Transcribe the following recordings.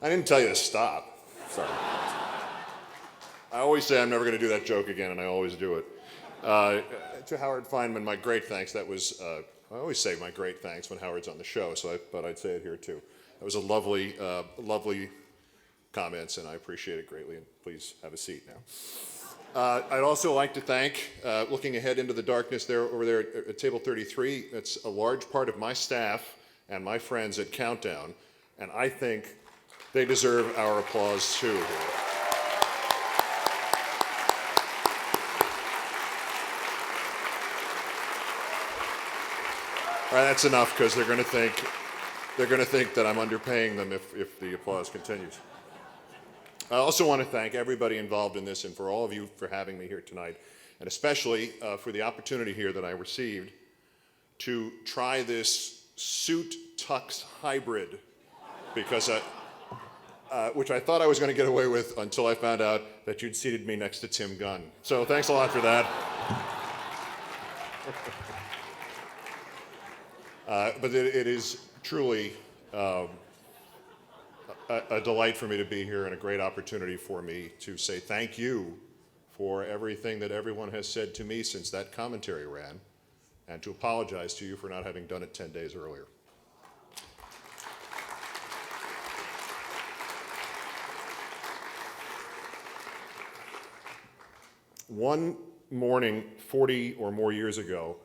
I didn't tell you to stop. Sorry. I always say I'm never going to do that joke again, and I always do it. To Howard Feynman, my great thanks. That was, I always say my great thanks when Howard's on the show, but I'd say it here too. That was a lovely comments, and I appreciate it greatly, and please have a seat now. I'd also like to thank, looking ahead into the darkness there over there at table 33, that's a large part of my staff and my friends at Countdown, and I think they deserve our applause too. All right, that's enough because they're going to think that I'm underpaying them if the applause continues. I also want to thank everybody involved in this and for all of you for having me here tonight, and especially for the opportunity here that I received to try this suit tux hybrid, because which I thought I was going to get away with until I found out that you'd seated me next to Tim Gunn. So thanks a lot for that. But it is truly a delight for me to be here and a great opportunity for me to say thank you for everything that everyone has said to me since that commentary ran, and to apologize to you for not having done it 10 days earlier. One morning 40 or more years ago,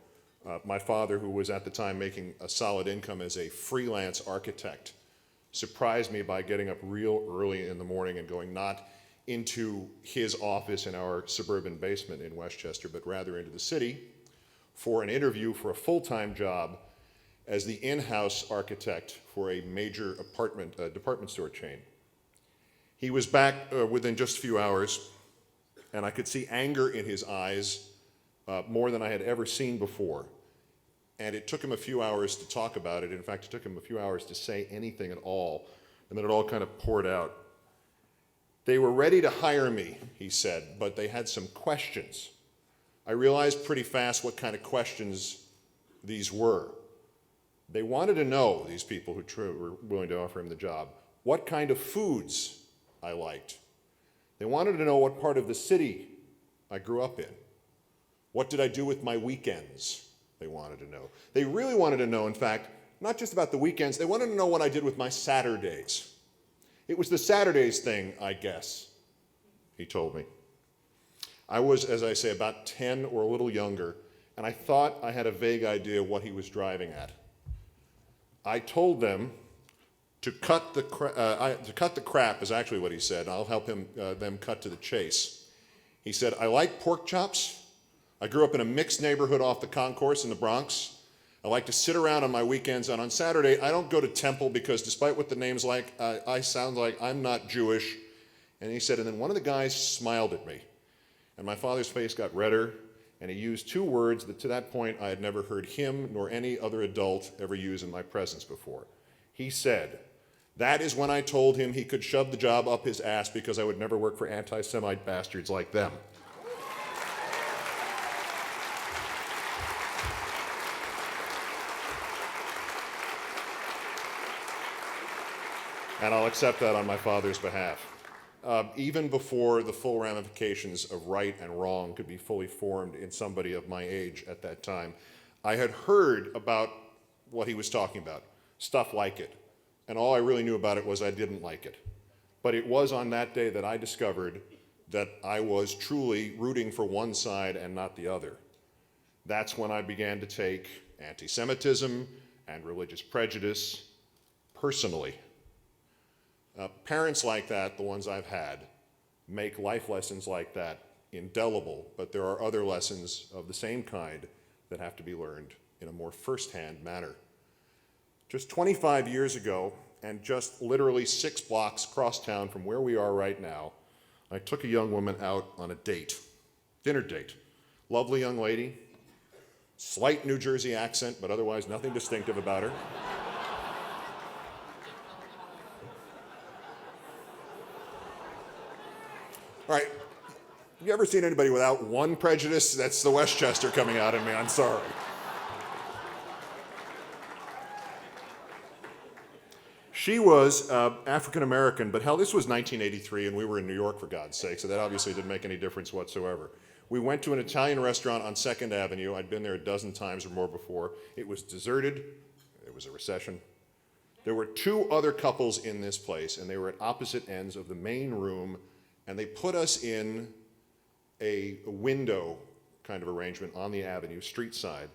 my father, who was at the time making a solid income as a freelance architect, surprised me by getting up real early in the morning and going not into his office in our suburban basement in Westchester, but rather into the city for an interview for a full-time job as the in-house architect for a major department store chain. He was back within just a few hours, and I could see anger in his eyes, more than I had ever seen before. And it took him a few hours to talk about it. In fact, it took him a few hours to say anything at all. And then it all kind of poured out. They were ready to hire me, he said, but they had some questions. I realized pretty fast what kind of questions these were. They wanted to know, these people who were willing to offer him the job, what kind of foods I liked. They wanted to know what part of the city I grew up in. What did I do with my weekends? They wanted to know. They really wanted to know, in fact, not just about the weekends, they wanted to know what I did with my Saturdays. It was the Saturdays thing, I guess, he told me. I was, as I say, about 10 or a little younger, and I thought I had a vague idea of what he was driving at. I told them to cut the crap is actually what he said. I'll help them cut to the chase. He said, I like pork chops. I grew up in a mixed neighborhood off the concourse in the Bronx. I like to sit around on my weekends, and on Saturday, I don't go to temple because despite what the name's like, I sound like I'm not Jewish. And he said, and then one of the guys smiled at me, and my father's face got redder, and he used two words that to that point I had never heard him nor any other adult ever use in my presence before. He said, that is when I told him he could shove the job up his ass because I would never work for anti-Semite bastards like them. And I'll accept that on my father's behalf. Even before the full ramifications of right and wrong could be fully formed in somebody of my age at that time, I had heard about what he was talking about, stuff like it. And all I really knew about it was I didn't like it. But it was on that day that I discovered that I was truly rooting for one side and not the other. That's when I began to take anti-Semitism and religious prejudice personally. Parents like that, the ones I've had, make life lessons like that indelible, but there are other lessons of the same kind that have to be learned in a more first-hand manner. Just 25 years ago, and just literally 6 blocks across town from where we are right now, I took a young woman out on a date, dinner date. Lovely young lady, slight New Jersey accent, but otherwise nothing distinctive about her. All right, have you ever seen anybody without one prejudice? That's the Westchester coming out in me, I'm sorry. She was African American, but hell, this was 1983 and we were in New York, for God's sake, so that obviously didn't make any difference whatsoever. We went to an Italian restaurant on 2nd Avenue. I'd been there a dozen times or more before. It was deserted. It was a recession. There were 2 other couples in this place, and they were at opposite ends of the main room, and they put us in a window kind of arrangement on the avenue, street side.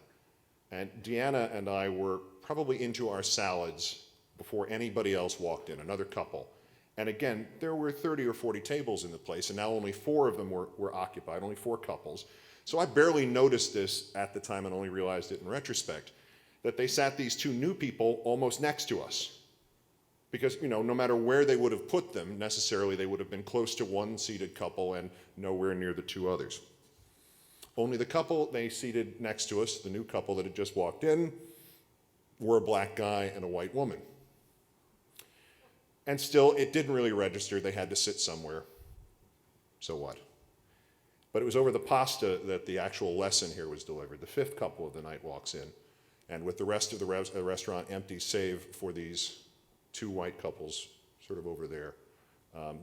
And Deanna and I were probably into our salads before anybody else walked in, another couple. And again, there were 30 or 40 tables in the place, and now only 4 of them were occupied, only 4 couples. So I barely noticed this at the time and only realized it in retrospect, that they sat these 2 new people almost next to us. Because, you know, no matter where they would have put them, necessarily they would have been close to one seated couple and nowhere near the 2 others. Only the couple they seated next to us, the new couple that had just walked in, were a black guy and a white woman. And still, it didn't really register. They had to sit somewhere. So what? But it was over the pasta that the actual lesson here was delivered. The 5th couple of the night walks in, and with the rest of the restaurant empty, save for these 2 white couples sort of over there.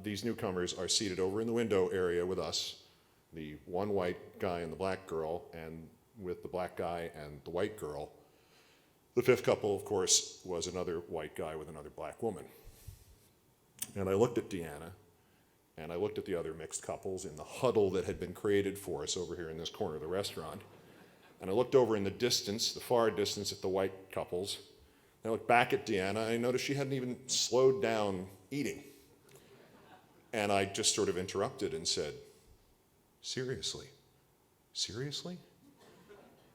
These newcomers are seated over in the window area with us, the one white guy and the black girl, and with the black guy and the white girl. The 5th couple, of course, was another white guy with another black woman. And I looked at Deanna, and I looked at the other mixed couples in the huddle that had been created for us over here in this corner of the restaurant. And I looked over in the distance, the far distance, at the white couples. And I looked back at Deanna, and I noticed she hadn't even slowed down eating. And I just sort of interrupted and said, "Seriously? Seriously?"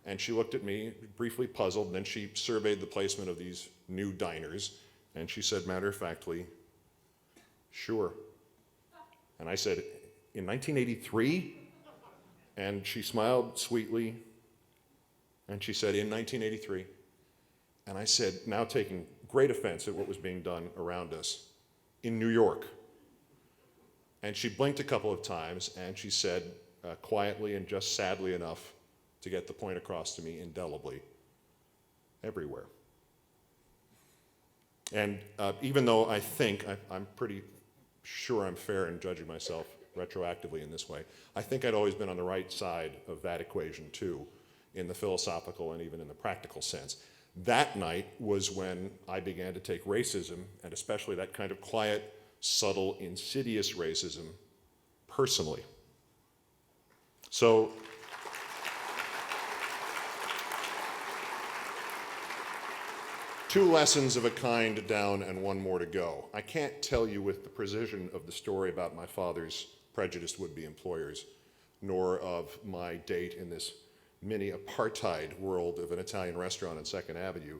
And she looked at me, briefly puzzled, and then she surveyed the placement of these new diners, and she said matter-of-factly, "Sure." And I said, "In 1983? And she smiled sweetly, and she said, "In 1983. And I said, now taking great offense at what was being done around us, "In New York." And she blinked a couple of times, and she said, quietly and just sadly enough to get the point across to me indelibly, "Everywhere." And even though I think, I'm pretty sure I'm fair in judging myself retroactively in this way, I think I'd always been on the right side of that equation too, in the philosophical and even in the practical sense. That night was when I began to take racism, and especially that kind of quiet, subtle, insidious racism, personally. So, two lessons of a kind down and one more to go. I can't tell you with the precision of the story about my father's prejudiced would-be employers, nor of my date in this mini-apartheid world of an Italian restaurant on 2nd Avenue.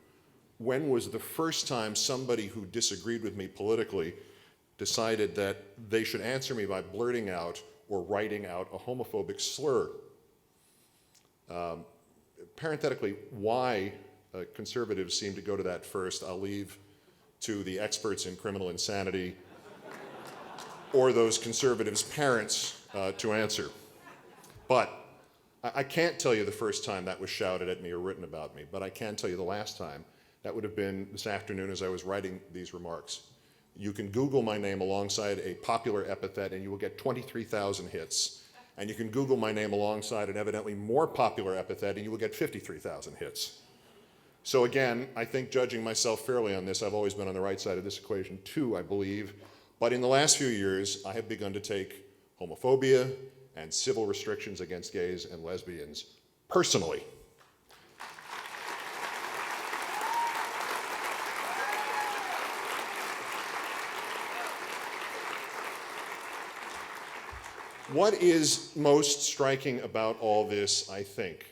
When was the first time somebody who disagreed with me politically decided that they should answer me by blurting out or writing out a homophobic slur? Parenthetically, why conservatives seem to go to that first, I'll leave to the experts in criminal insanity or those conservatives' parents to answer. But I can't tell you the first time that was shouted at me or written about me, but I can tell you the last time. That would have been this afternoon as I was writing these remarks. You can Google my name alongside a popular epithet and you will get 23,000 hits. And you can Google my name alongside an evidently more popular epithet and you will get 53,000 hits. So again, I think judging myself fairly on this, I've always been on the right side of this equation too, I believe. But in the last few years, I have begun to take homophobia and civil restrictions against gays and lesbians personally. What is most striking about all this, I think,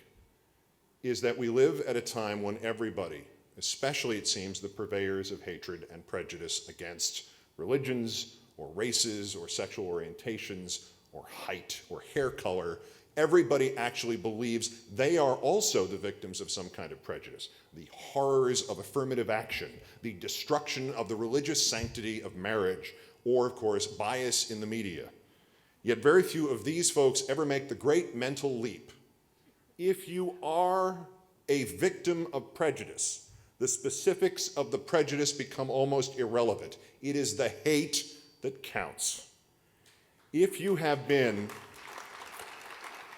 is that we live at a time when everybody, especially it seems the purveyors of hatred and prejudice against religions or races or sexual orientations or height or hair color, everybody actually believes they are also the victims of some kind of prejudice. The horrors of affirmative action, the destruction of the religious sanctity of marriage, or of course, bias in the media. Yet very few of these folks ever make the great mental leap. If you are a victim of prejudice, The specifics of the prejudice become almost irrelevant. It is the hate that counts. If you have been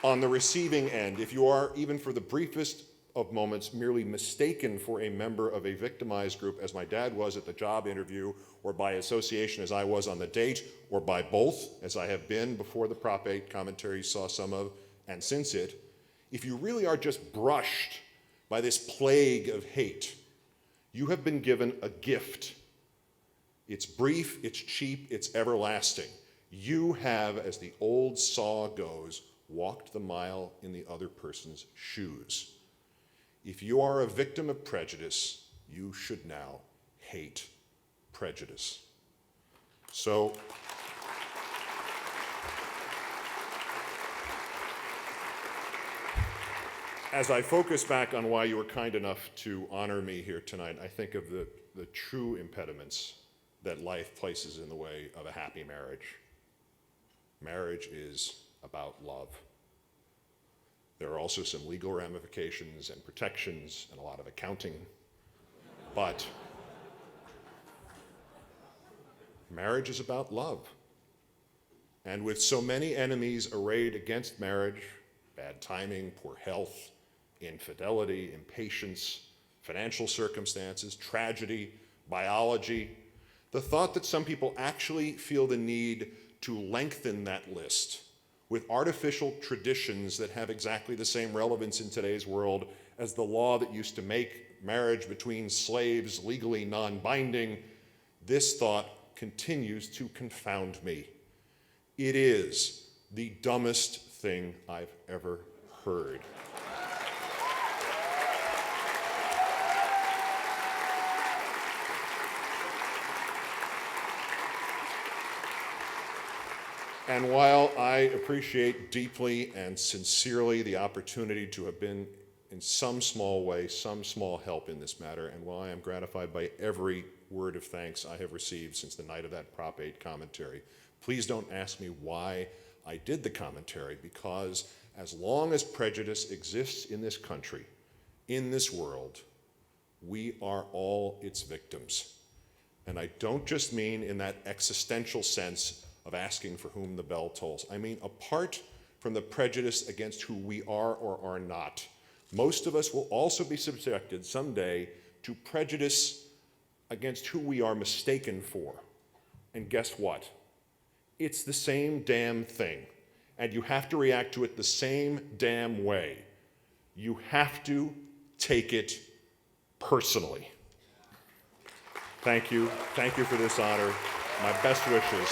on the receiving end, if you are, even for the briefest of moments, merely mistaken for a member of a victimized group, as my dad was at the job interview, or by association as I was on the date, or by both, as I have been before the Prop 8 commentary saw some of, and since it, if you really are just brushed by this plague of hate, you have been given a gift. It's brief, it's cheap, it's everlasting. You have, as the old saw goes, walked the mile in the other person's shoes. If you are a victim of prejudice, you should now hate prejudice. So, as I focus back on why you were kind enough to honor me here tonight, I think of the true impediments that life places in the way of a happy marriage. Marriage is about love. There are also some legal ramifications and protections and a lot of accounting, but marriage is about love. And with so many enemies arrayed against marriage, bad timing, poor health, infidelity, impatience, financial circumstances, tragedy, biology, the thought that some people actually feel the need to lengthen that list with artificial traditions that have exactly the same relevance in today's world as the law that used to make marriage between slaves legally non-binding, this thought continues to confound me. It is the dumbest thing I've ever heard. And while I appreciate deeply and sincerely the opportunity to have been in some small way, some small help in this matter, and while I am gratified by every word of thanks I have received since the night of that Prop 8 commentary, please don't ask me why I did the commentary, because as long as prejudice exists in this country, in this world, we are all its victims. And I don't just mean in that existential sense of asking for whom the bell tolls. I mean, apart from the prejudice against who we are or are not, most of us will also be subjected someday to prejudice against who we are mistaken for. And guess what? It's the same damn thing. And you have to react to it the same damn way. You have to take it personally. Thank you. Thank you for this honor. My best wishes.